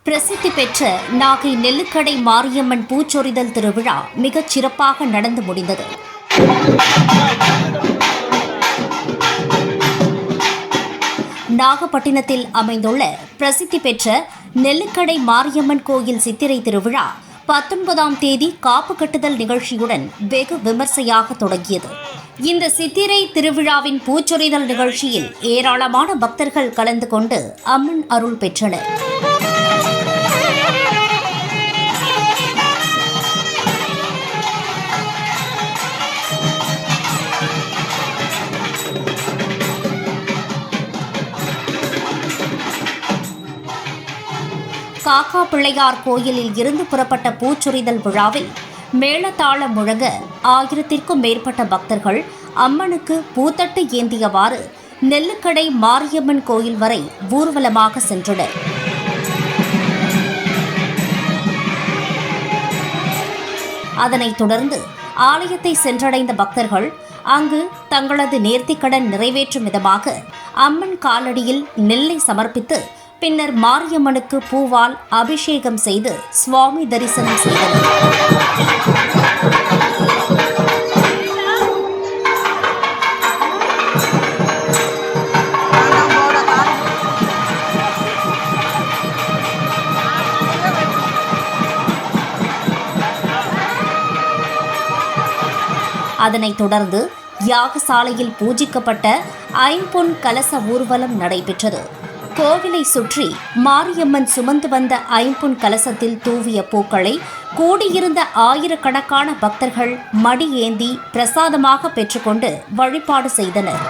பிரசித்தி பெற்ற நாகை நெல்லுக்கடை மாரியம்மன் பூச்சொரிதல் திருவிழா மிகச் சிறப்பாக நடந்து முடிந்தது. நாகப்பட்டினத்தில் அமைந்துள்ள பிரசித்தி பெற்ற நெல்லுக்கடை மாரியம்மன் கோயில் சித்திரை திருவிழா 19ஆம் தேதி காப்பு கட்டுதல் நிகழ்ச்சியுடன் வெகு விமர்சையாக தொடங்கியது. இந்த சித்திரை திருவிழாவின் பூச்சொரிதல் நிகழ்ச்சியில் ஏராளமான பக்தர்கள் கலந்து கொண்டு அம்மன் அருள் பெற்றனர். காக்கா பிள்ளையார் கோயிலில் இருந்து புறப்பட்ட பூச்சொரிதல் விழாவில் மேளதாளம் முழங்க 1000த்திற்கும் மேற்பட்ட பக்தர்கள் அம்மனுக்கு பூத்தட்டு ஏந்தியவாறு நெல்லுக்கடை மாரியம்மன் கோயில் வரை ஊர்வலமாக சென்றனர். அதனைத் தொடர்ந்து ஆலயத்தை சென்றடைந்த பக்தர்கள் அங்கு தங்களது நேர்த்திக்கடன் நிறைவேற்றும் விதமாக அம்மன் காலடியில் நெல்லை சமர்ப்பித்து பின்னர் மாரியம்மனுக்கு பூவால் அபிஷேகம் செய்து சுவாமி தரிசனம் செய்தனர். அதனைத் தொடர்ந்து யாகசாலையில் பூஜிக்கப்பட்ட ஐம்பொன் கலச ஊர்வலம் நடைபெற்றது. கோவிலை சுற்றி மாரியம்மன் சுமந்து வந்த ஐம்பொன் கலசத்தில் தூவிய பூக்களை கூடியிருந்த ஆயிரக்கணக்கான பக்தர்கள் மடி ஏந்தி பிரசாதமாக பெற்றுக்கொண்டு வழிபாடு செய்தனர்.